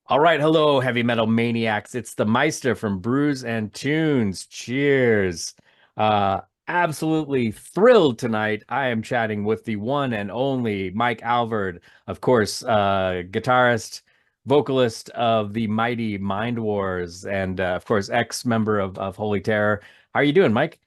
All right, hello, heavy metal maniacs. It's the Meister from Brews and Tunes. Cheers. Uh, Absolutely thrilled tonight. I am chatting with the one and only Mike Alvord, of course, guitarist, vocalist of the mighty Mindwars, and of course, ex-member of Holy Terror. How are you doing, Mike?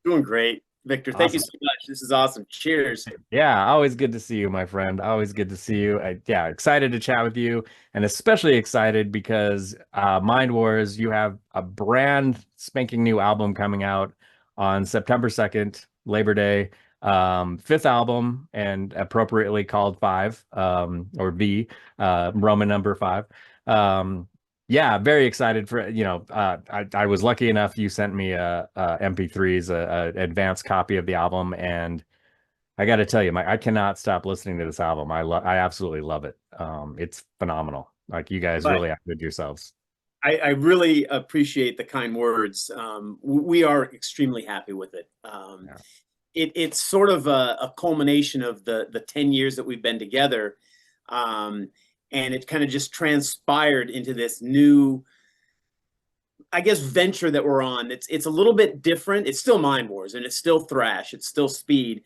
Doing great, Victor. Thank you Awesome. so much. This is awesome. Cheers. Yeah, always good to see you, my friend. Always good to see you. Yeah, excited to chat with you, and especially excited because Mind Wars, you have a brand spanking new album coming out on September 2nd, Labor Day. Fifth album, and appropriately called Five, or V, Roman number five. Yeah, very excited I was lucky enough, you sent me a MP3s, a advanced copy of the album, and I got to tell you, Mike, I cannot stop listening to this album. I absolutely love it. It's phenomenal. Like you guys But really outdid yourselves. I really appreciate the kind words. We are extremely happy with it. Yeah. It's sort of a culmination of the 10 years that we've been together. Um, and it kind of just transpired into this new, I guess, venture that we're on. It's a little bit different. It's still Mind Wars and it's still thrash. It's still speed,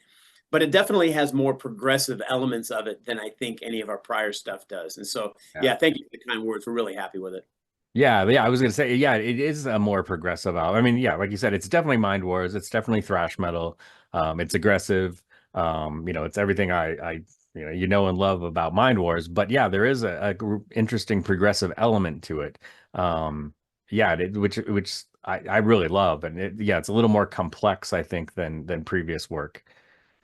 but it definitely has more progressive elements of it than I think any of our prior stuff does. And so, Yeah. yeah, thank you for the kind words. We're really happy with it. Yeah, I was gonna say, yeah, it is a more progressive album. I mean, yeah, like you said, it's definitely Mind Wars. It's definitely thrash metal. It's aggressive. It's everything I and love about Mind Wars. But yeah, there is a interesting progressive element to it. Yeah, which I really love, and yeah, it's a little more complex, I think, than previous work.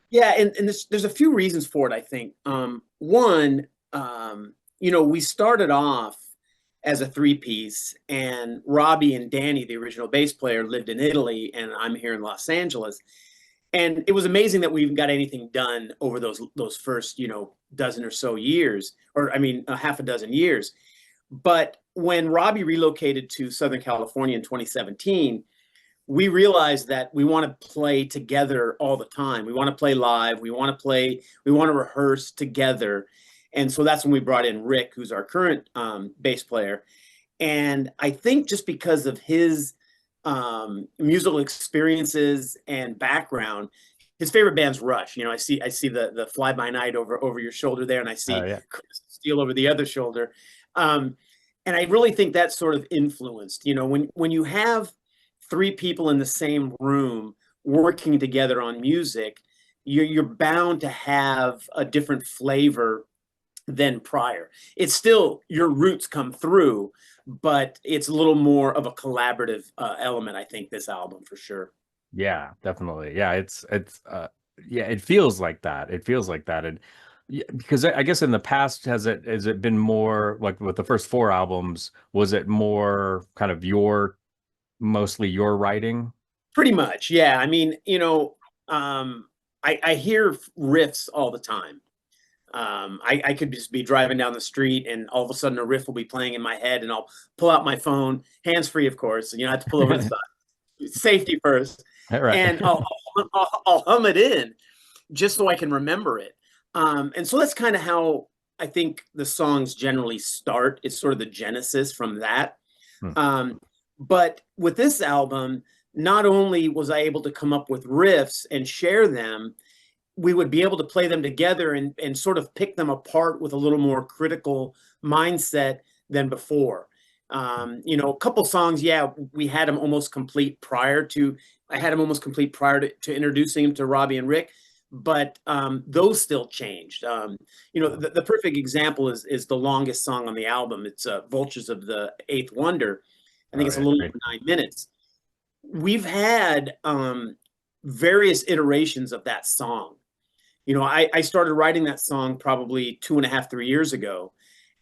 Yeah, and there's a few reasons for it, I think. One, we started off as a three-piece, and Robbie and Danny, the original bass player, lived in Italy, and I'm here in Los Angeles. And it was amazing that we even got anything done over those first, dozen or so years, or I mean, a half a dozen years. But when Robbie relocated to Southern California in 2017, we realized that we want to play together all the time. We want to play live. We want to rehearse together. And so that's when we brought in Rick, who's our current bass player. And I think just because of his musical experiences and background, his favorite band's Rush. I see the Fly By Night over your shoulder there, and I see Yeah. Chris Steele over the other shoulder. Um, and I really think that sort of influenced. When you have three people in the same room working together on music, you're bound to have a different flavor than prior. It's still your roots come through, but it's a little more of a collaborative element. I think this album for sure. Yeah, definitely. Yeah, yeah, it feels like that. It feels like that. And yeah, because I guess in the past has it been more like with the first four albums, was it more kind of mostly your writing? Pretty much, yeah. I mean, I hear riffs all the time. I could just be driving down the street and all of a sudden a riff will be playing in my head and I'll pull out my phone, hands free, of course. I have to pull over the side, safety first, Right. and I'll hum it in just so I can remember it. And so that's kind of how I think the songs generally start. It's sort of the genesis from that. Hmm. Um, but with this album, not only was I able to come up with riffs and share them, we would be able to play them together and sort of pick them apart with a little more critical mindset than before. A couple songs, yeah, we had them almost complete prior to, I had them almost complete prior to introducing them to Robbie and Rick, but those still changed. The perfect example is the longest song on the album. It's Vultures of the Eighth Wonder. I think Oh it's a yeah, little great. over 9 minutes. We've had various iterations of that song. I started writing that song probably 2.5, 3 years ago,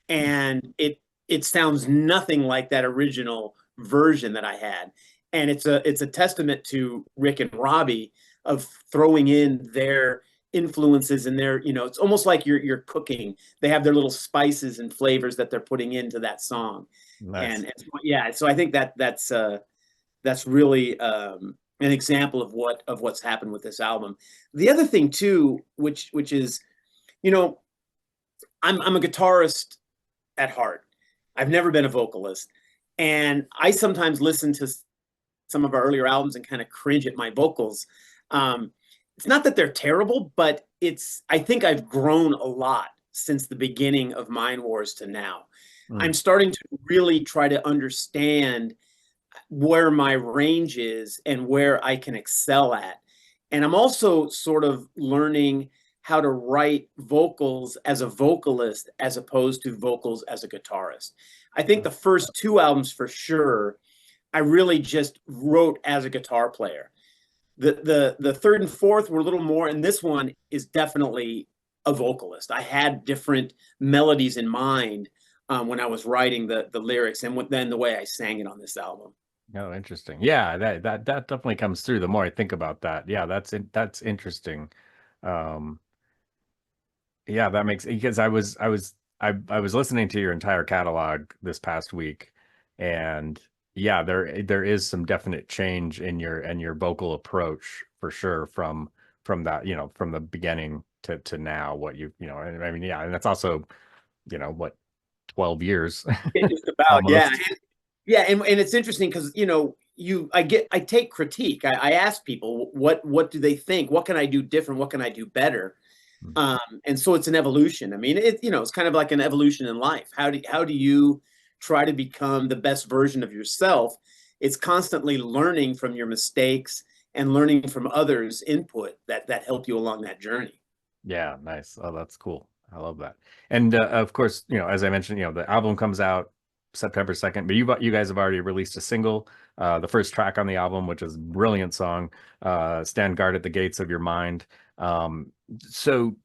and it sounds nothing like that original version that I had. And it's a testament to Rick and Robbie of throwing in their influences and it's almost like you're cooking. They have their little spices and flavors that they're putting into that song. Nice. And yeah, so I think that's really an example of what's happened with this album. The other thing too, which is, you know, I'm a guitarist at heart. I've never been a vocalist. And I sometimes listen to some of our earlier albums and kind of cringe at my vocals. It's not that they're terrible, but I think I've grown a lot since the beginning of Mindwars to now. I'm starting to really try to understand where my range is and where I can excel at. And I'm also sort of learning how to write vocals as a vocalist as opposed to vocals as a guitarist. I think the first two albums for sure, I really just wrote as a guitar player. The third and fourth were a little more, and this one is definitely a vocalist. I had different melodies in mind when I was writing the lyrics, and then the way I sang it on this album. Oh, interesting. Yeah, that definitely comes through the more I think about that. Yeah, that's interesting. Yeah, that makes, because I was listening to your entire catalog this past week, and yeah, there is some definite change in your vocal approach for sure from that, from the beginning to now, what I mean, yeah, and that's also, what, 12 years. Just about, yeah. Yeah, and it's interesting because I take critique. I ask people what do they think? What can I do different? What can I do better? And so it's an evolution. I mean, it's kind of like an evolution in life. How do you try to become the best version of yourself? It's constantly learning from your mistakes and learning from others' input that help you along that journey. Yeah, nice. Oh, that's cool. I love that. And of course, as I mentioned, the album comes out September 2nd, but you guys have already released a single, the first track on the album, which is a brilliant song, Stand Guard at the Gates of Your Mind. So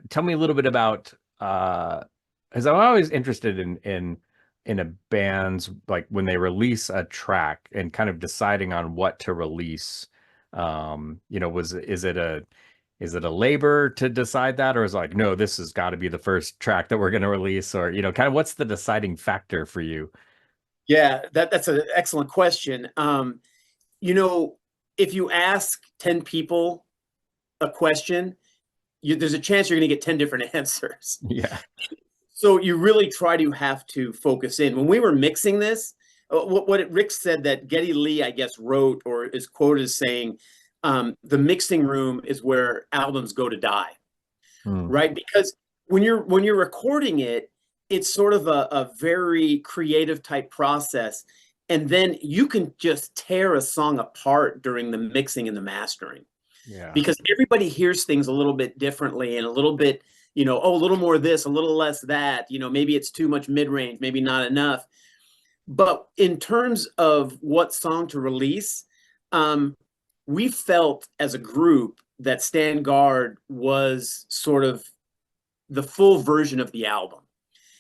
tell me a little bit about, because I'm always interested in a band's, like, when they release a track and kind of deciding on what to release. Is it a labor to decide that, or is it like, no, this has got to be the first track that we're going to release, or kind of what's the deciding factor for you? Yeah, that's an excellent question. If you ask 10 people a question, there's a chance you're going to get 10 different answers. Yeah. So you really have to focus in. When we were mixing this, what Rick said that Geddy Lee, I guess, wrote or is quoted as saying, the mixing room is where albums go to die, right? Because when you're recording it, it's sort of a very creative type process. And then you can just tear a song apart during the mixing and the mastering. Yeah. Because everybody hears things a little bit differently and a little bit, a little more of this, a little less that, maybe it's too much mid-range, maybe not enough. But in terms of what song to release, we felt as a group that Stand Guard was sort of the full version of the album.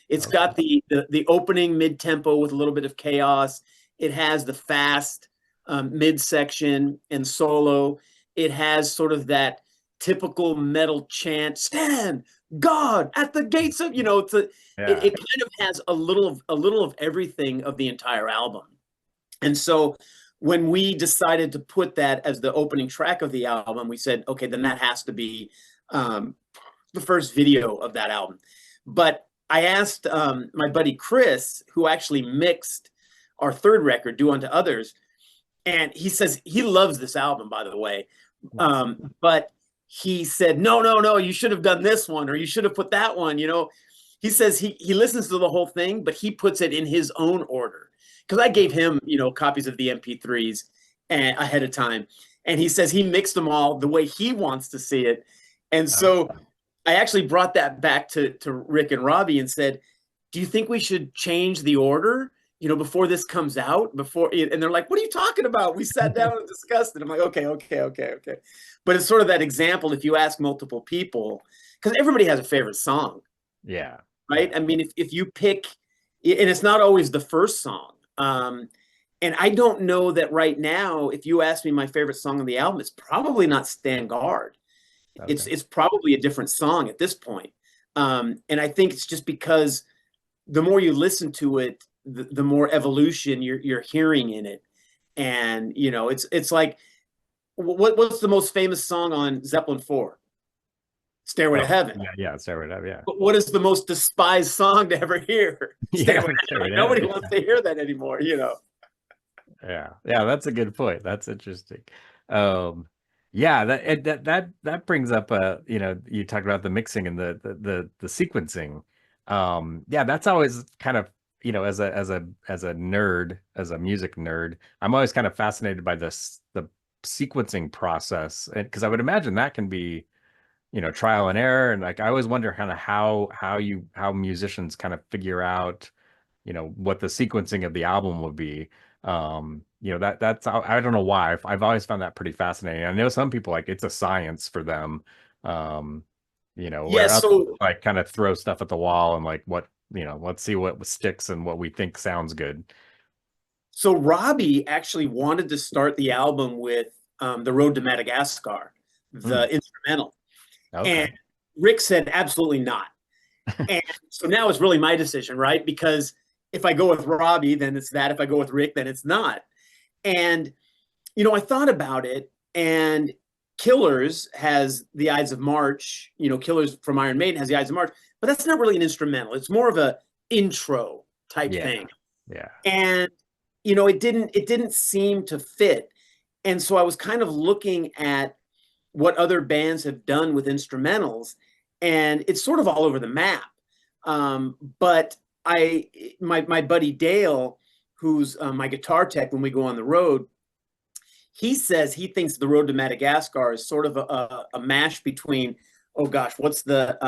It's got the opening mid-tempo with a little bit of chaos. It has the fast mid-section and solo. It has sort of that typical metal chant, stand God at the gates of, it kind of has a little of everything of the entire album. And so when we decided to put that as the opening track of the album, we said, okay, then that has to be the first video of that album. But I asked my buddy Chris, who actually mixed our third record, Do Unto Others, and he says he loves this album, by the way. But he said, no, you should have done this one, or you should have put that one. He says he listens to the whole thing, but he puts it in his own order. Because I gave him, copies of the MP3s ahead of time. And he says he mixed them all the way he wants to see it. And so I actually brought that back to Rick and Robbie and said, do you think we should change the order, before this comes out? And they're like, what are you talking about? We sat down and discussed it. I'm like, okay. But it's sort of that example, if you ask multiple people, because everybody has a favorite song. Yeah. Right? I mean, if you pick, and it's not always the first song. And I don't know that right now, if you ask me my favorite song on the album, it's probably not Stand Guard. Okay. It's probably a different song at this point. And I think it's just because the more you listen to it, the more evolution you're hearing in it. And, it's like, what's the most famous song on Zeppelin 4? Stairway to Oh, Heaven. yeah, Stairway to Heaven, yeah. But what is the most despised song to ever hear? Yeah, Stairway to Stairway Heaven. to Nobody Heaven. wants to hear that anymore, you know. Yeah, that's a good point. That's interesting. Um, yeah, that brings up you talked about the mixing and the sequencing. Yeah, that's always kind of, as a nerd, as a music nerd, I'm always kind of fascinated by the sequencing process, and because I would imagine that can be, trial and error, and like I always wonder kind of how musicians kind of figure out, what the sequencing of the album would be. That's I don't know why. I've always found that pretty fascinating. I know some people, like, it's a science for them. Um, Yeah, where others so like kind of throw stuff at the wall and like, let's see what sticks and what we think sounds good. so Robbie actually wanted to start the album with The Road to Madagascar, Hmm. the instrumental. And Okay. Rick said, absolutely not. And so now it's really my decision, right? Because if I go with Robbie, then it's that. If I go with Rick, then it's not. And, I thought about it, and Killers has the Ides of March, Killers from Iron Maiden has the Ides of March, but that's not really an instrumental. It's more of a intro type Yeah. thing. Yeah. And, it didn't seem to fit. And so I was kind of looking at what other bands have done with instrumentals, and it's sort of all over the map. But my buddy Dale, who's my guitar tech when we go on the road, he says he thinks The Road to Madagascar is sort of a mash between, oh gosh, what's the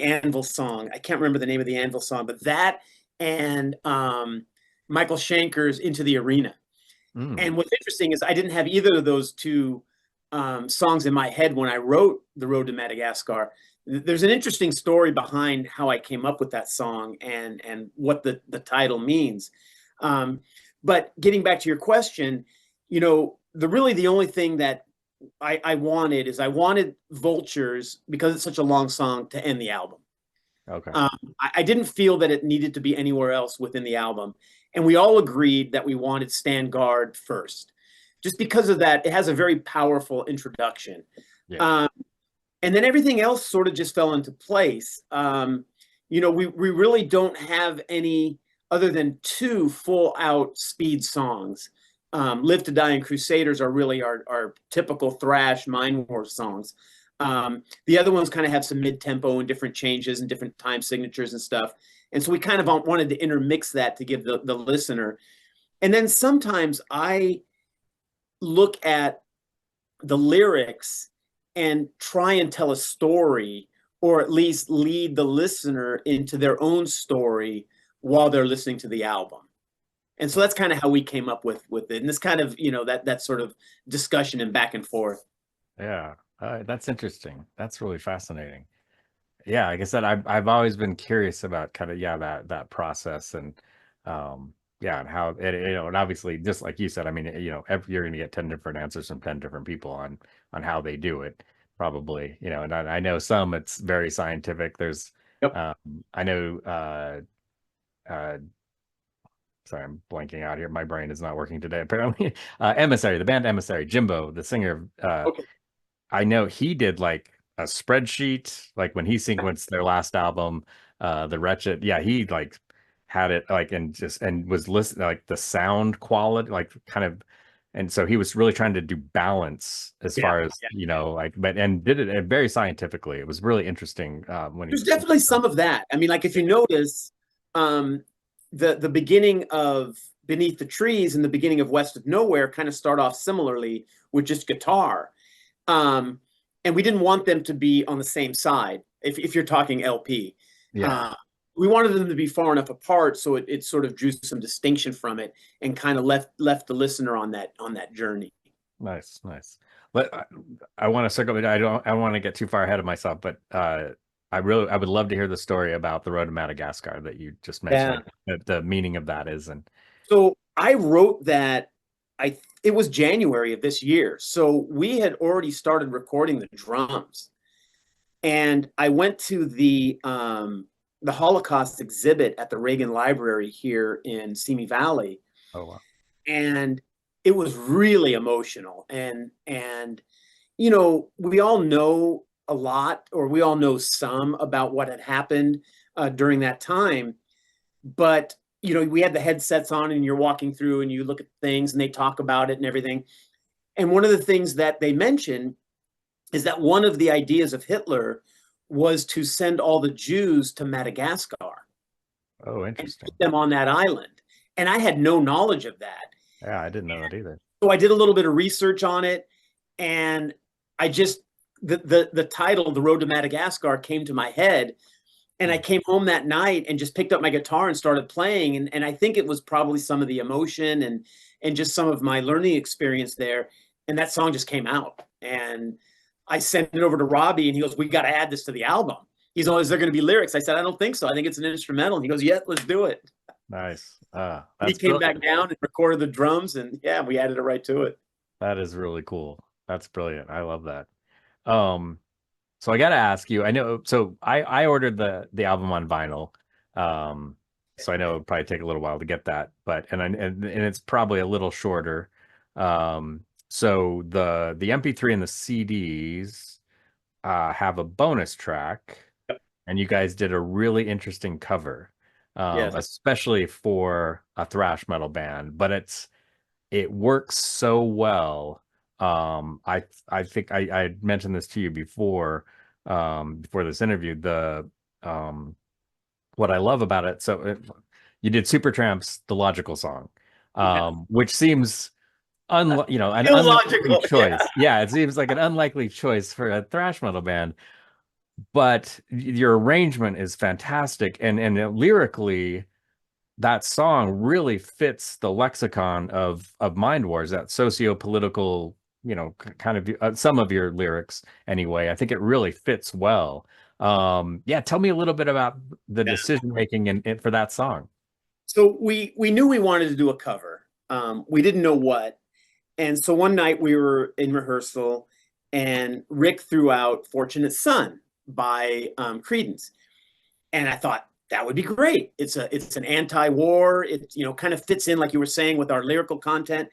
Anvil song? I can't remember the name of the Anvil song, but that and Michael Schenker's Into the Arena. Mm. And what's interesting is I didn't have either of those two songs in my head when I wrote The Road to Madagascar. There's an interesting story behind how I came up with that song and what the title means. But getting back to your question, the only thing that I wanted Vultures, because it's such a long song, to end the album. Okay. I didn't feel that it needed to be anywhere else within the album. And we all agreed that we wanted Stand Guard first. Just because of that, it has a very powerful introduction. Yeah. And then everything else sort of just fell into place. We really don't have any other than two full out speed songs. Live to Die and Crusaders are really our typical thrash Mindwars songs. The other ones kind of have some mid-tempo and different changes and different time signatures and stuff. And so we kind of wanted to intermix that to give the listener. And then sometimes I look at the lyrics and try and tell a story, or at least lead the listener into their own story while they're listening to the album. And so that's kind of how we came up with it. And this kind of, that sort of discussion and back and forth. Yeah. That's interesting. That's really fascinating. Yeah, like I said, I've always been curious about kind of, that process, and and how it, and obviously, just like you said, I mean, you're going to get 10 different answers from 10 different people on how they do it, probably, and I know some it's very scientific. There's Yep. I know sorry, I'm blanking out here. My brain is not working today, apparently. Emissary, the band Emissary, Jimbo, the singer, Okay. I know he did like a spreadsheet, like when he sequenced their last album, The Wretched. Yeah, he like had it like, and was listening, like the sound quality, like kind of, and so he was really trying to do balance as far as, like, and did it very scientifically. It was really interesting when There's definitely some of that. I mean, like if you notice, the beginning of Beneath the Trees and the beginning of West of Nowhere kind of start off similarly with just guitar. And we didn't want them to be on the same side. If you're talking LP, we wanted them to be far enough apart so it sort of drew some distinction from it and kind of left the listener on that journey. Nice. But I want to circle it. I don't want to get too far ahead of myself, but I would love to hear the story about The Road to Madagascar that you just mentioned. Like, the meaning of that is, and so I wrote that. It was January of this year, so we had already started recording the drums, and I went to the Holocaust exhibit at the Reagan Library here in Simi Valley. Oh wow! And it was really emotional, and we all know a lot, or we all know some about what had happened during that time. But, you know, we had the headsets on and you're walking through and you look at things and they talk about it and everything. And one of the things that they mention is that one of the ideas of Hitler was to send all the Jews to Madagascar. Oh, And interesting. put them on that island. And I had no knowledge of that. Yeah, I didn't know that either. So I did a little bit of research on it, and I just the title, The Road to Madagascar, came to my head. And I came home that night and just picked up my guitar and started playing. And I think it was probably some of the emotion and just some of my learning experience there. And that song just came out. And I sent it over to Robbie, and he goes, "We got to add this to the album." He's like, "Is there going to be lyrics?" I said, "I don't think so. I think it's an instrumental." And he goes, "Yeah, let's do it." Nice. He came back down and recorded the drums, and yeah, we added it right to it. That is really cool. That's brilliant. I love that. So I got to ask you, I know, so I ordered the album on vinyl. So I know it'd probably take a little while to get that, but, and it's probably a little shorter. So the MP3 and the CDs, have a bonus track, and you guys did a really interesting cover, Yes. especially for a thrash metal band, but it works so well. I think I mentioned this to you before this interview. What I love about it, you did Supertramp's "The Logical Song," which seems an unlikely Illogical, choice. Yeah, it seems like an unlikely choice for a thrash metal band, but your arrangement is fantastic, and lyrically, that song really fits the lexicon of Mindwars, that socio-political, kind of some of your lyrics anyway. I think it really fits well. Yeah, tell me a little bit about the decision making in for that song. So we knew we wanted to do a cover. We didn't know what. And so one night we were in rehearsal, and Rick threw out "Fortunate Son" by Creedence. And I thought, that would be great. It's an anti-war. It kind of fits in, like you were saying, with our lyrical content.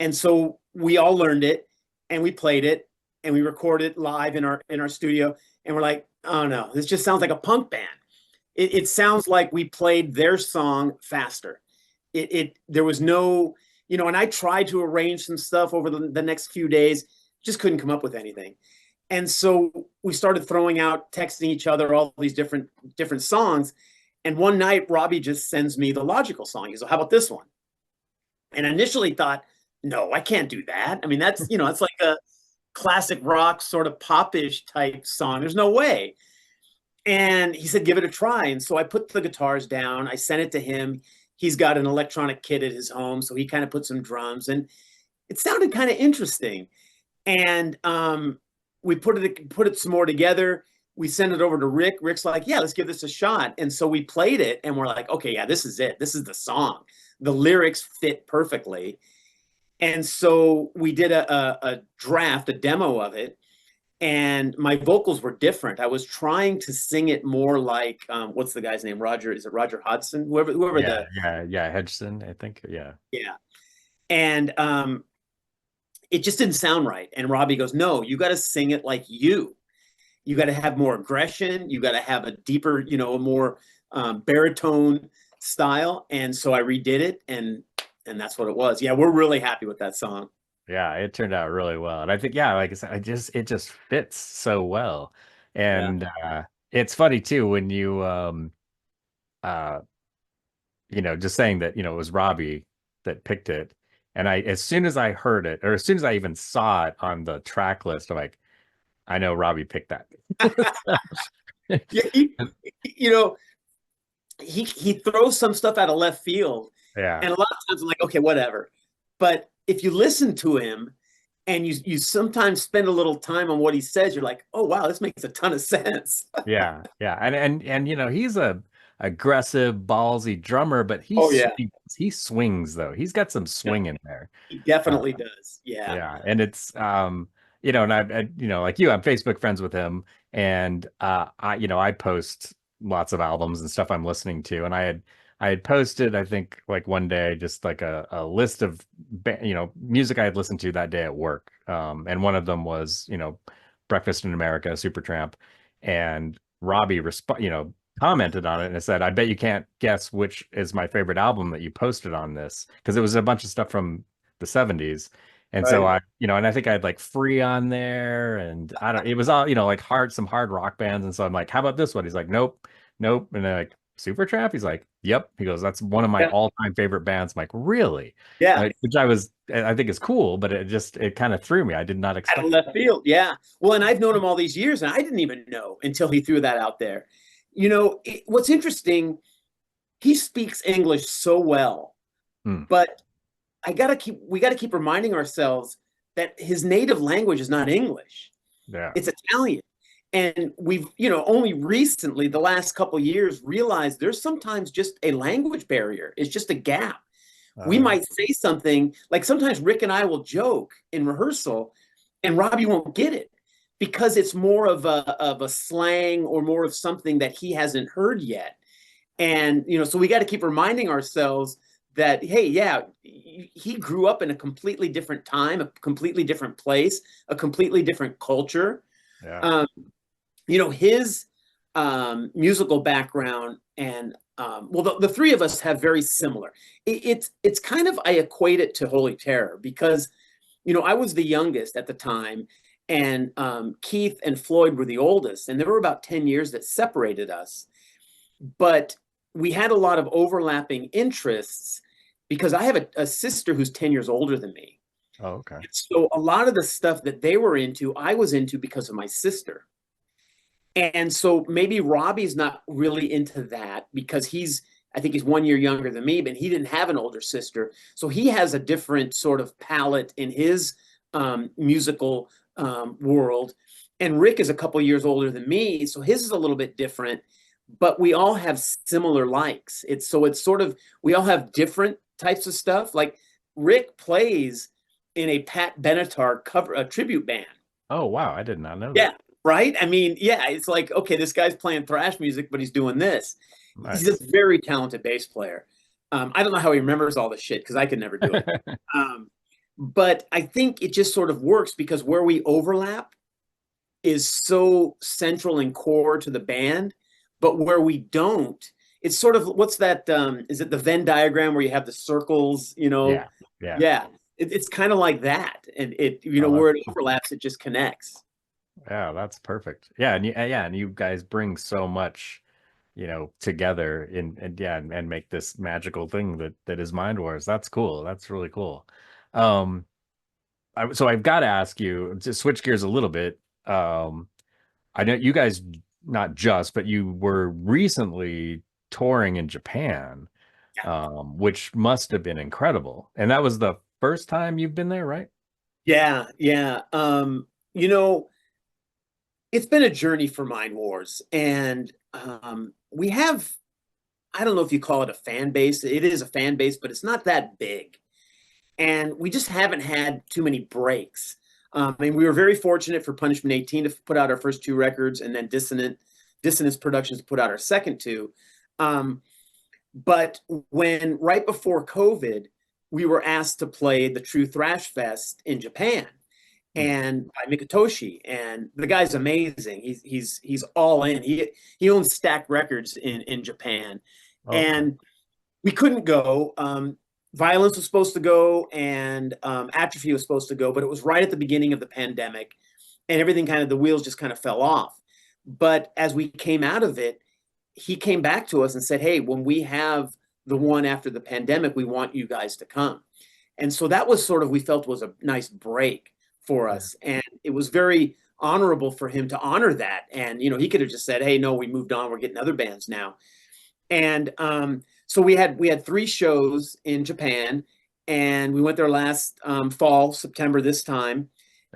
And so we all learned it, and we played it, and we recorded it live in our studio. And we're like, oh no, this just sounds like a punk band. It sounds like we played their song faster. There was no, and I tried to arrange some stuff over the next few days, just couldn't come up with anything. And so we started throwing out, texting each other, all these different songs. And one night, Robbie just sends me "The Logical Song." He's like, "How about this one?" And I initially thought, no, I can't do that. I mean, that's, it's like a classic rock sort of popish type song. There's no way. And he said, "Give it a try." And so I put the guitars down. I sent it to him. He's got an electronic kit at his home, so he kind of put some drums, and it sounded kind of interesting. And we put it some more together. We sent it over to Rick. Rick's like, "Yeah, let's give this a shot." And so we played it, and we're like, okay, yeah, this is it. This is the song. The lyrics fit perfectly. And so we did a draft, a demo of it, and my vocals were different. I was trying to sing it more like, what's the guy's name? Roger, is it Roger Hodgson? Whoever Yeah, Hedgeson, I think. Yeah. And it just didn't sound right. And Robbie goes, "No, you got to sing it like you. You got to have more aggression. You got to have a deeper, a more baritone style." And so I redid it, and that's what it was. Yeah, we're really happy with that song. Yeah, it turned out really well. And I think, yeah, like I said, it just fits so well. And it's funny too when you just saying that, it was Robbie that picked it. And as soon as I heard it, or as soon as I even saw it on the track list, I'm like, I know Robbie picked that. Yeah, he throws some stuff out of left field. Yeah. And a lot of times I'm like, okay, whatever. But if you listen to him and you sometimes spend a little time on what he says, you're like, oh wow, this makes a ton of sense. Yeah. And he's a aggressive, ballsy drummer, but he swings though. He's got some swing in there. He definitely does. Yeah. Yeah. And it's and I like you, I'm Facebook friends with him, and I post lots of albums and stuff I'm listening to, and I had posted, I think, like one day, just like a list of music I had listened to that day at work, and one of them was Breakfast in America, Supertramp, and Robbie commented on it and said, "I bet you can't guess which is my favorite album that you posted on this," because it was a bunch of stuff from the 70s. And so Right. and I think I had like Free on there, and I don't, it was all, like some hard rock bands. And so I'm like, how about this one? He's like, nope, nope. And they're like, Supertramp? He's like, yep. He goes, that's one of my Yeah. all-time favorite bands. I'm like, really? Yeah. Which I think is cool, but it kind of threw me. I did not Out expect of left field. Yeah. Well, and I've known him all these years, and I didn't even know until he threw that out there. What's interesting, he speaks English so well, Hmm. but we got to keep reminding ourselves that his native language is not English. Yeah. It's Italian. And we've, only recently, the last couple of years, realized there's sometimes just a language barrier. It's just a gap. We might say something like sometimes Rick and I will joke in rehearsal and Robbie won't get it because it's more of a slang or more of something that he hasn't heard yet. And, so we got to keep reminding ourselves that, hey, yeah, he grew up in a completely different time, a completely different place, a completely different culture. Yeah. His musical background and the three of us have very similar. It's kind of, I equate it to Holy Terror because, I was the youngest at the time, and Keith and Floyd were the oldest, and there were about 10 years that separated us. But we had a lot of overlapping interests because I have a sister who's 10 years older than me. Oh, okay. So a lot of the stuff that they were into, I was into because of my sister. And so maybe Robbie's not really into that because I think he's 1 year younger than me, but he didn't have an older sister. So he has a different sort of palette in his musical world. And Rick is a couple years older than me, so his is a little bit different, but we all have similar likes. It's sort of, we all have different types of stuff. Like Rick plays in a Pat Benatar a tribute band. Oh, wow. I did not know Yeah. that. Right? I mean, yeah, it's like, okay, this guy's playing thrash music, but he's doing this. Nice. He's a very talented bass player. I don't know how he remembers all this shit because I could never do it. But I think it just sort of works because where we overlap is so central and core to the band, but where we don't, it's sort of, what's that? Is it the Venn diagram where you have the circles, Yeah. Yeah. It's kind of like that. And where it overlaps, it just connects. Yeah, that's perfect. Yeah, and you guys bring so much, together and make this magical thing that is Mindwars. That's cool. That's really cool. So I've got to ask you to switch gears a little bit. I know you guys not just, but you were recently touring in Japan, which must have been incredible. And that was the first time you've been there, right? Yeah, yeah. It's been a journey for Mindwars, and we have, I don't know if you call it a fan base. It is a fan base, but it's not that big. And we just haven't had too many breaks. And we were very fortunate for Punishment 18 to put out our first two records, and then Dissonance Productions put out our second two. But when right before COVID, we were asked to play the True Thrash Fest in Japan, and by Mikitoshi, and the guy's amazing. He's all in. He owns Stack Records in Japan, and we couldn't go. Violence was supposed to go, and Atrophy was supposed to go, but it was right at the beginning of the pandemic, and everything the wheels just kind of fell off. But as we came out of it, he came back to us and said, hey, when we have the one after the pandemic, we want you guys to come. And so that was we felt was a nice break for us. And it was very honorable for him to honor that. And, he could have just said, hey, no, we moved on. We're getting other bands now. And so we had 3 shows in Japan, and we went there last fall, September this time.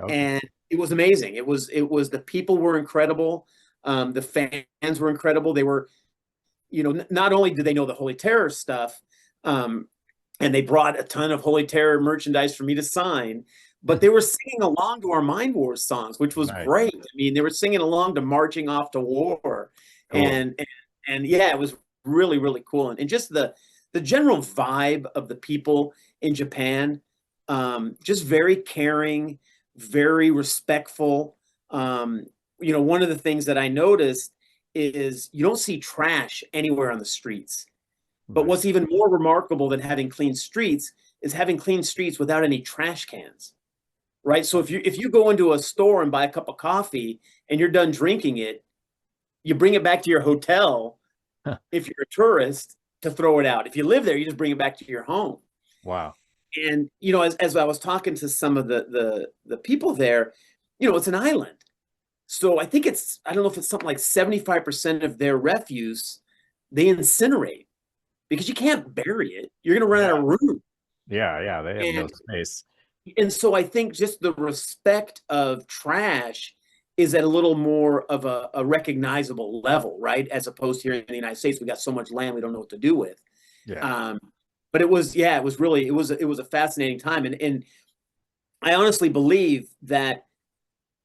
And it was amazing. It was the people were incredible. The fans were incredible. They were, not only did they know the Holy Terror stuff, and they brought a ton of Holy Terror merchandise for me to sign, but they were singing along to our Mindwars songs, which was great. I mean, they were singing along to Marching Off to War. Cool. And yeah, it was really, really cool. And just the general vibe of the people in Japan, just very caring, very respectful. um, you know, one of the things that I noticed is you don't see trash anywhere on the streets. But Right. what's even more remarkable than having clean streets is having clean streets without any trash cans, right? So if you go into a store and buy a cup of coffee and you're done drinking it, you bring it back to your hotel Huh. if you're a tourist to throw it out. If you live there, you just bring it back to your home. Wow. And you know, as I was talking to some of the people there, you know, it's an island. So I think I don't know if it's something like 75% of their refuse they incinerate because you can't bury it. You're going to run out Yeah. of room. Yeah. Yeah. They have no And space. so I think just the respect of trash is at a little more of a recognizable level, right? As opposed to here in the United States, we got so much land we don't know what to do with. Yeah. But it was, yeah, it was really, it was a fascinating time, and I honestly believe that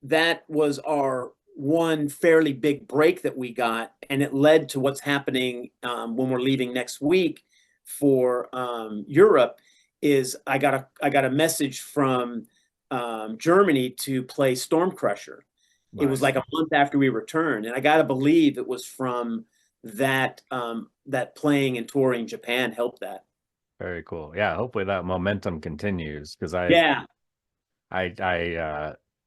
that was our one fairly big break that we got, and it led to what's happening when we're leaving next week for Europe. Is I got a message from Germany to play Storm Crusher. It was Nice. like a month after we returned, and I got to believe it was from that that playing and touring Japan helped that. Very cool. Yeah. Hopefully that momentum continues because Yeah,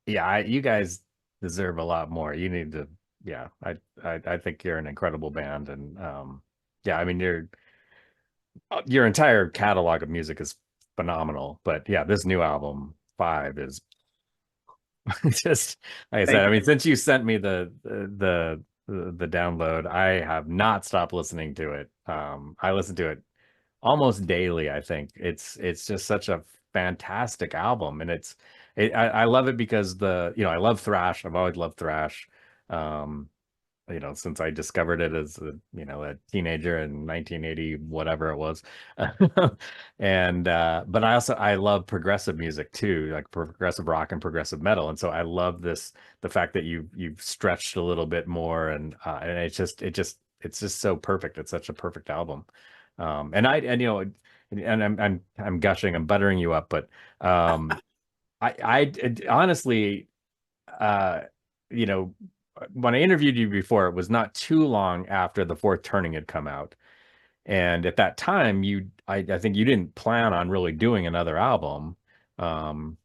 yeah, you guys deserve a lot more. You need to, yeah, I think you're an incredible band. And, yeah, I mean, your entire catalog of music is phenomenal, but yeah, this new album 5 is just, like I said, thank I mean, you. since you sent me the download, I have not stopped listening to it. I listen to it almost daily. I think it's just such a fantastic album, and I love it because I love thrash. I've always loved thrash. Um, since I discovered it as a teenager in 1980, whatever it was. And but I love progressive music too, like progressive rock and progressive metal. And so I love the fact that you've stretched a little bit more, and it's just so perfect. It's such a perfect album. And I'm gushing, I'm buttering you up, but I honestly, uh, you know, when I interviewed you before, it was not too long after the fourth turning had come out. And at that time, I think you didn't plan on really doing another album, um,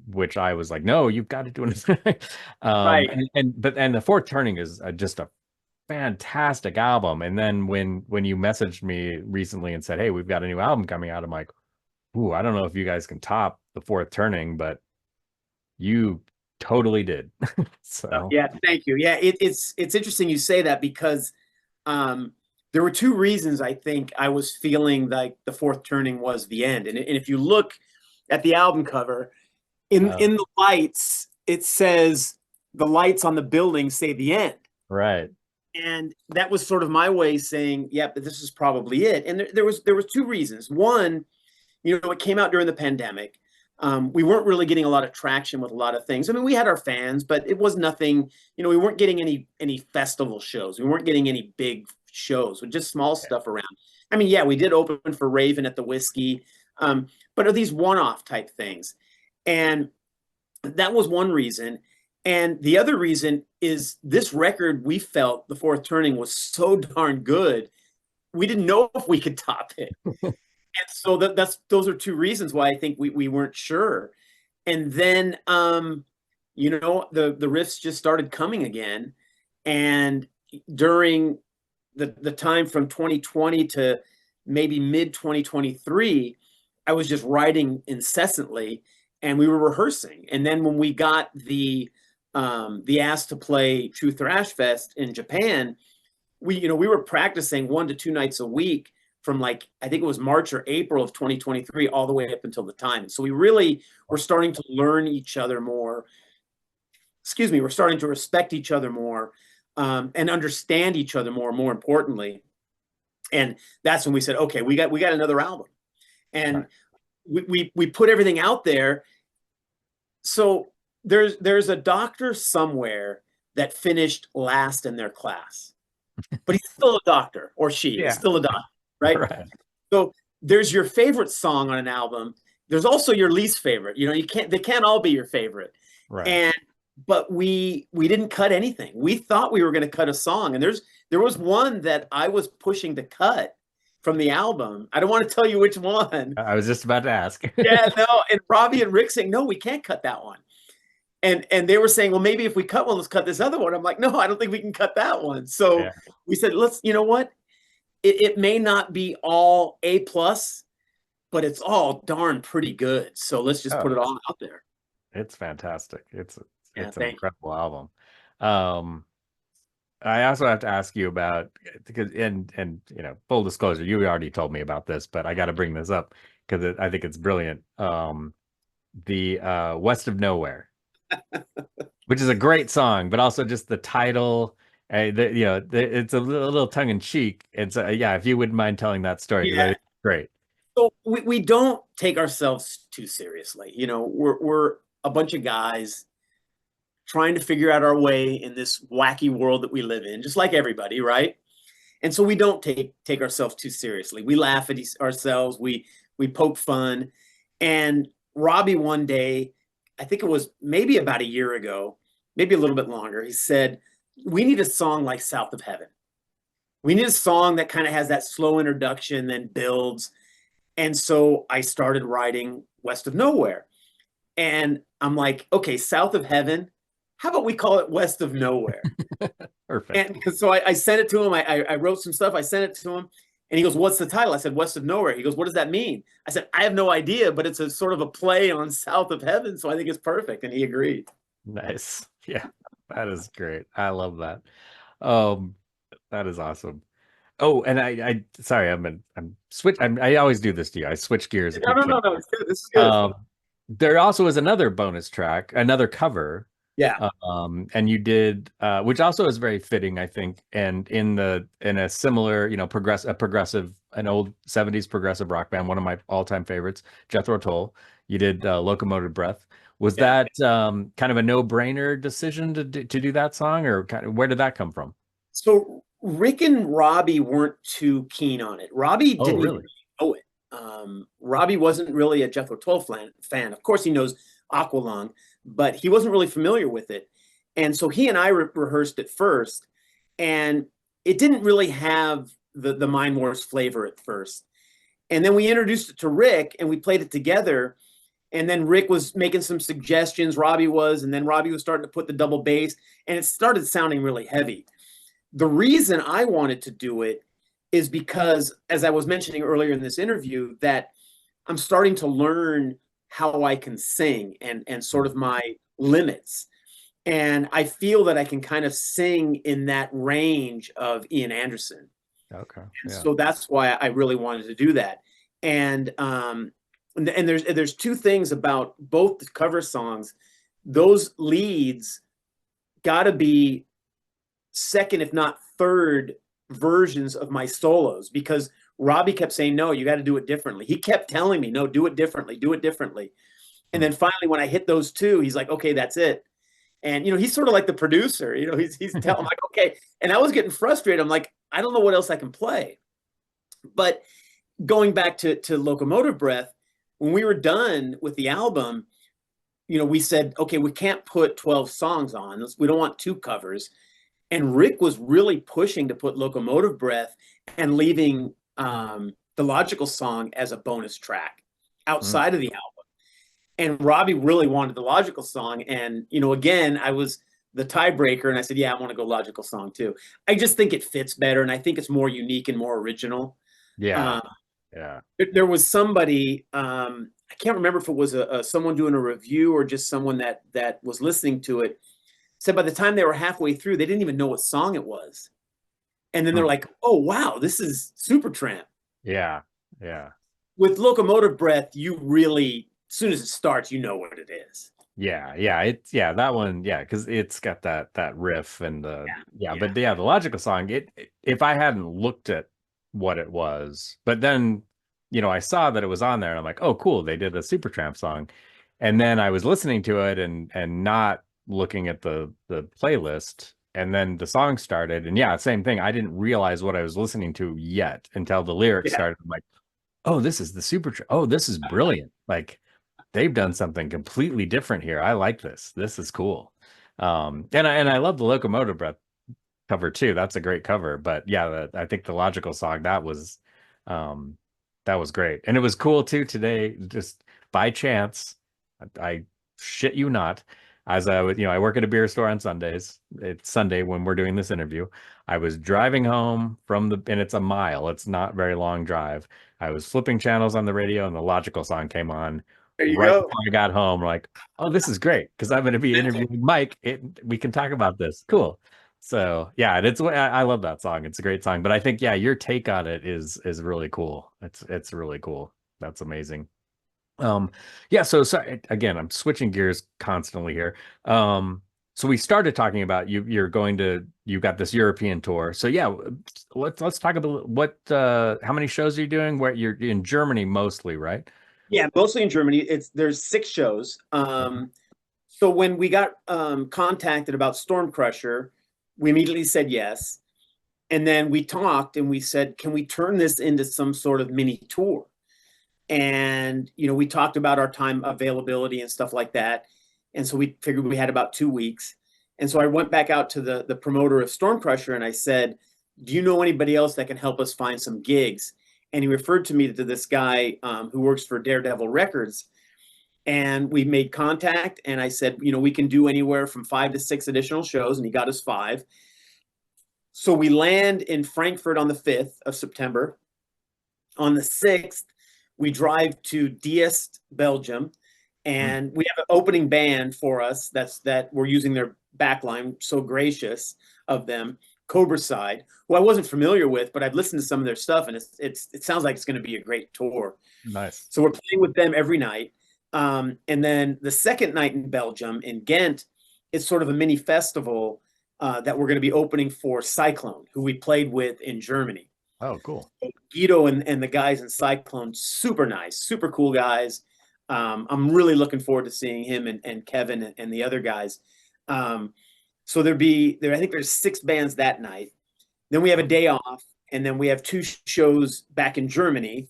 which I was like, no, you've got to do it. Right. And the fourth turning is just a fantastic album. And then when you messaged me recently and said, hey, we've got a new album coming out, I'm like, ooh, I don't know if you guys can top the fourth turning, but you totally did. So Yeah, thank you. Yeah, it's interesting you say that because um, there were two reasons I think I was feeling like the fourth turning was the end. And if you look at the album cover, uh, in the lights, it says the lights on the building say the end. right. And that was sort of my way of saying, yeah, but this is probably it. And there was two reasons. One, you know, it came out during the pandemic. We weren't really getting a lot of traction with a lot of things. I mean, we had our fans, but it was nothing. You know, we weren't getting any festival shows. We weren't getting any big shows. With just small stuff around. I mean, yeah, we did open for Raven at the Whiskey, but are these one-off type things? And that was one reason. And the other reason is this record, we felt the fourth turning was so darn good, we didn't know if we could top it. And so those are two reasons why I think we weren't sure. And then you know, the riffs just started coming again. And during the time from 2020 to maybe mid 2023, I was just writing incessantly, and we were rehearsing. And then when we got the ask to play True Thrash Fest in Japan, we were practicing 1 to 2 nights a week from, like, I think it was March or April of 2023 all the way up until the time. So we really were starting to learn each other more. Excuse me, we're starting to respect each other more, and understand each other more importantly. And that's when we said, okay, we got another album. And Right. we put everything out there. So there's a doctor somewhere that finished last in their class, but he's still a doctor, or she is Yeah. still a doctor, right? Right. So there's your favorite song on an album. There's also your least favorite. You know, they can't all be your favorite. Right. And but we didn't cut anything. We thought we were going to cut a song, and there was one that I was pushing to cut from the album. I don't want to tell you which one. I was just about to ask. Yeah, no. And Robbie and Rick saying, no, we can't cut that one. And they were saying, well, maybe if we cut one, let's cut this other one. I'm like, no, I don't think we can cut that one. So Yeah. we said, you know what? It may not be all A plus, but it's all darn pretty good. So let's just put it all out there. It's fantastic. It's an Thank incredible album. I also have to ask you about, because and you know, full disclosure, you already told me about this, but I got to bring this up because I think it's brilliant. The West of Nowhere, which is a great song, but also just the title. You know, it's a little tongue in cheek. And so, yeah, if you wouldn't mind telling that story, because I think it's great. So we don't take ourselves too seriously. You know, we're a bunch of guys trying to figure out our way in this wacky world that we live in, just like everybody, right? And so we don't take ourselves too seriously. We laugh at ourselves. We poke fun. And Robbie one day, I think it was maybe about a year ago, maybe a little bit longer, he said, we need a song like South of Heaven. We need a song that kind of has that slow introduction, then builds. And so I started writing West of Nowhere. And I'm like, okay, South of Heaven, how about we call it West of Nowhere? Perfect. And so I sent it to him. I wrote some stuff. I sent it to him. And he goes, what's the title? I said, West of Nowhere. He goes, what does that mean? I said, I have no idea, but it's a sort of a play on South of Heaven. So I think it's perfect. And he agreed. Nice. Yeah, that is great. I love that. That is awesome. Oh, and I sorry, I always do this to you. I switch gears. No. It's good. This is good. There also is another bonus track, another cover. Yeah. And you did, which also is very fitting, I think, and in a similar, you know, an old 70s progressive rock band, one of my all-time favorites, Jethro Tull. You did Locomotive Breath. Was that kind of a no-brainer decision to do that song, or where did that come from? So Rick and Robbie weren't too keen on it. Robbie didn't even know it. Robbie wasn't really a Jethro Tull fan. Of course, he knows Aqualung, but he wasn't really familiar with it. And so he and I rehearsed it first, and it didn't really have the Mindwars flavor at first. And then we introduced it to Rick, and we played it together. And then Rick was making some suggestions, Robbie was, and then Robbie was starting to put the double bass, and it started sounding really heavy. The reason I wanted to do it is because, as I was mentioning earlier in this interview, that I'm starting to learn how I can sing and sort of my limits. And I feel that I can kind of sing in that range of Ian Anderson. Okay. Yeah. So that's why I really wanted to do that. And there's two things about both the cover songs. Those leads got to be second, if not third versions of my solos, because Robbie kept saying, no, you got to do it differently. He kept telling me, no, do it differently, do it differently. And then finally, when I hit those two, he's like, okay, that's it. And, you know, he's sort of like the producer, you know, he's telling like, okay. And I was getting frustrated. I'm like, I don't know what else I can play. But going back to Locomotive Breath, when we were done with the album, you know, we said, okay, we can't put 12 songs on. We don't want two covers. And Rick was really pushing to put Locomotive Breath and leaving the Logical Song as a bonus track outside of the album. And Robbie really wanted the Logical Song. And, you know, again, I was the tiebreaker, and I said, yeah, I want to go Logical Song too. I just think it fits better, and I think it's more unique and more original. Yeah. There was somebody, I can't remember if it was someone doing a review or just someone that was listening to it, said by the time they were halfway through, they didn't even know what song it was. And then they're like, oh, wow, this is Supertramp. Yeah. With Locomotive Breath, you really, as soon as it starts, you know what it is. Yeah, that one, because it's got that riff and but the Logical Song, if I hadn't looked at what it was, but then, you know, I saw that it was on there, and I'm like, oh, cool, they did a Supertramp song. And then I was listening to it and not looking at the playlist, and then the song started, and same thing. I didn't realize what I was listening to yet until the lyrics started. I'm like, oh, this is the Supertramp. Oh, this is brilliant. Like, they've done something completely different here. I like this. This is cool. And I love the Locomotive Breath cover too. That's a great cover. But yeah, I think the Logical Song, um that was great. And it was cool too today, just by chance. I shit you not. As I would, I work at a beer store on Sundays. It's Sunday when we're doing this interview. I was driving home and it's a mile. It's not very long drive. I was flipping channels on the radio and the Logical Song came on There you right go. before I got home. Like, oh, this is great because I'm going to be interviewing Mike. We can talk about this. Cool. So yeah, I love that song. It's a great song. But I think yeah, your take on it is really cool. It's really cool. That's amazing. Yeah, so sorry again, I'm switching gears constantly here. So we started talking about you got this European tour. So yeah, let's talk about how many shows are you doing? Where you're in Germany mostly, right? Yeah, mostly in Germany. There's 6 shows. So when we got contacted about Storm Crusher, we immediately said yes. And then we talked and we said, can we turn this into some sort of mini tour? And, we talked about our time availability and stuff like that. And so we figured we had about 2 weeks. And so I went back out to the promoter of Storm Crusher and I said, do you know anybody else that can help us find some gigs? And he referred to me to this guy who works for Daredevil Records. And we made contact and I said, we can do anywhere from 5 to 6 additional shows. And he got us 5. So we land in Frankfurt on the 5th of September. On the 6th, we drive to Diest, Belgium. And we have an opening band for us that we're using their backline. So gracious of them. Cobra Side, who I wasn't familiar with, but I've listened to some of their stuff and it sounds like it's going to be a great tour. Nice. So we're playing with them every night. And then the second night in Belgium, in Ghent, it's sort of a mini festival that we're going to be opening for Cyclone, who we played with in Germany. Oh, cool. So Guido and the guys in Cyclone, super nice, super cool guys. I'm really looking forward to seeing him and Kevin and the other guys. So I think there's 6 bands that night. Then we have a day off, and then we have 2 shows back in Germany.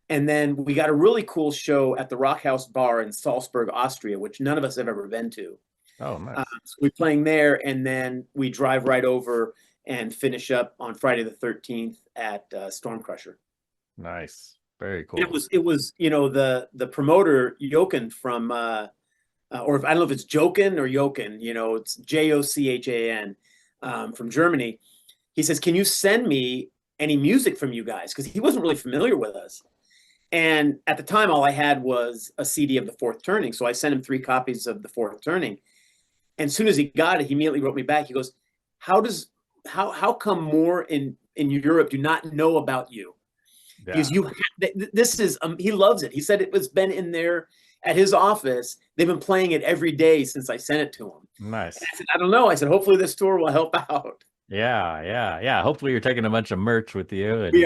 And then we got a really cool show at the Rock House Bar in Salzburg, Austria, which none of us have ever been to. Oh, nice. So we're playing there, and then we drive right over and finish up on Friday the 13th at Storm Crusher. Nice. Very cool. And it was the promoter Jochen from or I don't know if it's Jochen or Jochen, it's Jochan from Germany. He says, can you send me any music from you guys? Because he wasn't really familiar with us. And at the time, all I had was a CD of The Fourth Turning. So I sent him 3 copies of The Fourth Turning. And as soon as he got it, he immediately wrote me back. He goes, how come more in Europe do not know about you? Yeah. Because this is, he loves it. He said it was been in there at his office. They've been playing it every day since I sent it to him. Nice. And I said, I don't know. I said, hopefully this tour will help out. Yeah. Hopefully you're taking a bunch of merch with you. We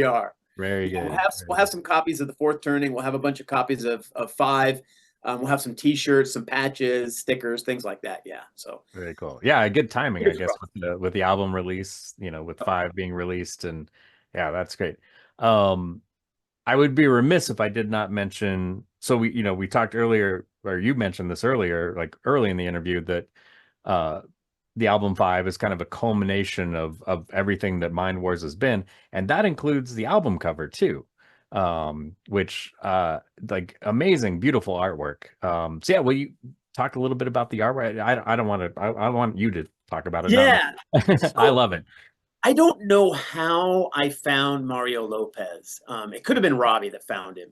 are. Very good. We'll have some copies of The Fourth Turning. We'll have a bunch of copies of 5. We'll have some T-shirts, some patches, stickers, things like that. Yeah. So very cool. Yeah, good timing, I guess, with the album release. With 5 being released, and yeah, that's great. I would be remiss if I did not mention. So we talked earlier, or you mentioned this earlier, like early in the interview, that the album 5 is kind of a culmination of everything that Mindwars has been, and that includes the album cover too, which like amazing, beautiful artwork. So yeah, will you talk a little bit about the artwork? I don't want to. I want you to talk about it. Yeah, I love it. I don't know how I found Mario Lopez. It could have been Robbie that found him.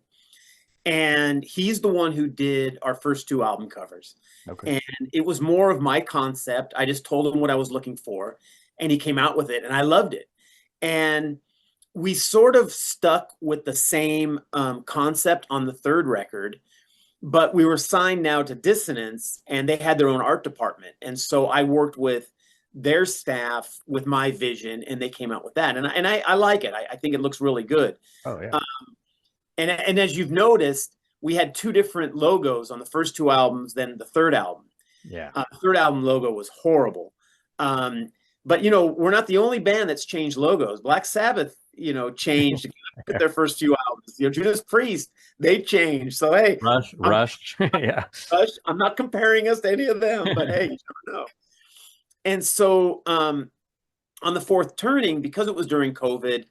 And he's the one who did our first 2 album covers. Okay. And it was more of my concept. I just told him what I was looking for, and he came out with it, and I loved it. And we sort of stuck with the same concept on the 3rd record, but we were signed now to Dissonance, and they had their own art department. And so I worked with their staff with my vision, and they came out with that. And I like it. I think it looks really good. Oh yeah. And as you've noticed, we had 2 different logos on the first 2 albums than the 3rd album. Yeah. The 3rd album logo was horrible. But we're not the only band that's changed logos. Black Sabbath, changed their first few albums. albums. Judas Priest, they changed. So hey, I'm Rush, yeah. I'm not comparing us to any of them, but hey, you never know. And so on the fourth turning, because it was during COVID,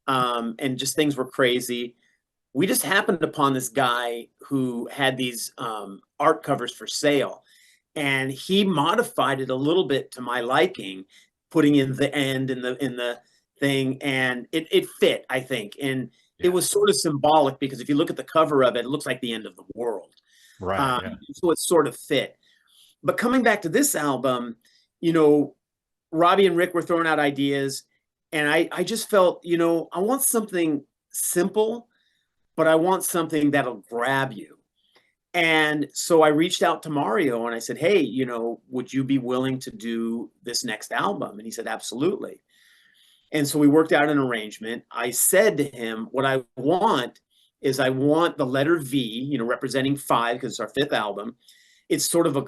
and just things were crazy, we just happened upon this guy who had these art covers for sale, and he modified it a little bit to my liking, putting in the end in the thing, and it fit, I think, and it was sort of symbolic because if you look at the cover of it, it looks like the end of the world. Right. Yeah. So it sort of fit. But coming back to this album, you know, Robbie and Rick were throwing out ideas, and I just felt, you know, I want something simple, but I want something that'll grab you. And so I reached out to Mario and I said, hey, you know, would you be willing to do this next album? And he said, absolutely. And so we worked out an arrangement. I said to him, what I want is I want the letter V, you know, representing 5 because it's our 5th album. It's sort of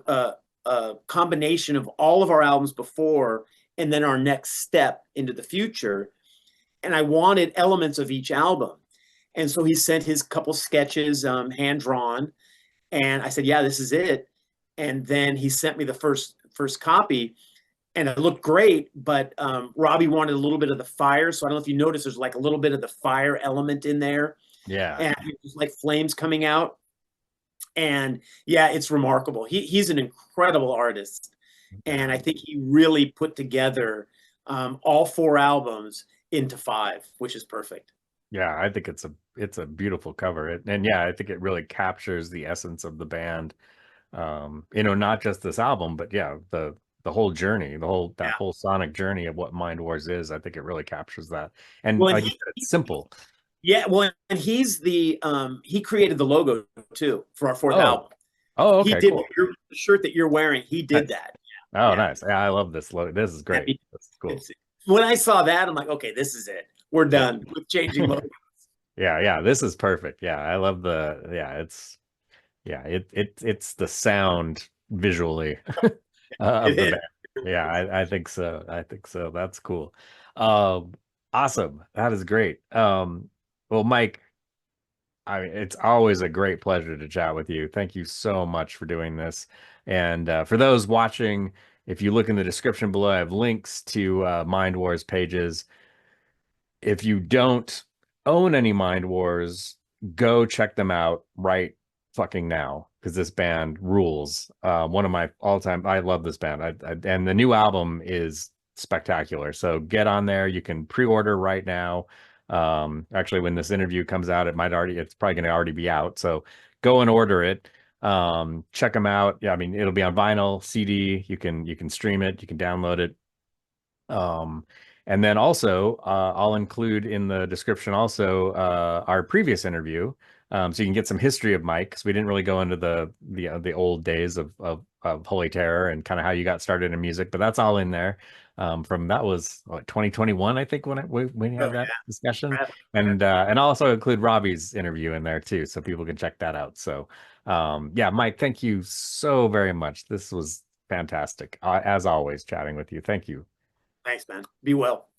a combination of all of our albums before and then our next step into the future. And I wanted elements of each album. And so he sent his couple sketches, hand drawn, and I said, yeah, this is it. And then he sent me the first copy, and it looked great, but Robbie wanted a little bit of the fire. So I don't know if you noticed, there's like a little bit of the fire element in there. Yeah. And it was like flames coming out. And yeah, it's remarkable. He's an incredible artist. And I think he really put together all 4 albums into 5, which is perfect. Yeah, I think it's a beautiful cover. And yeah, I think it really captures the essence of the band. You know, not just this album, but yeah, the whole journey, that whole sonic journey of what Mindwars is. I think it really captures that. And well, like you said, it's simple. Yeah, well, and he's the he created the logo too for our 4th album. Oh, okay, he did cool. Your shirt that you're wearing. He did that. Oh, nice. Yeah, I love this logo. This is great. This is cool. When I saw that, I'm like, okay, this is it. We're done with changing logos. Yeah, this is perfect. Yeah, I love it's the sound visually of the band. Yeah, I think so. I think so. That's cool. Awesome. That is great. Well, Mike, I mean, it's always a great pleasure to chat with you. Thank you so much for doing this. And for those watching, if you look in the description below, I have links to Mindwars pages. If you don't own any Mindwars, go check them out right fucking now because this band rules. One of my all-time, I love this band. And the new album is spectacular. So get on there. You can pre-order right now. Actually, when this interview comes out, it's probably going to already be out. So go and order it. Check them out. Yeah, I mean, it'll be on vinyl, CD. You can stream it. You can download it. And then also, I'll include in the description also our previous interview, so you can get some history of Mike, because we didn't really go into the old days of Holy Terror and kind of how you got started in music, but that's all in there. From that was what, 2021, I think, when we had that discussion, and I'll also include Robbie's interview in there too, so people can check that out. So yeah, Mike, thank you so very much. This was fantastic, as always, chatting with you. Thank you. Thanks, man. Be well.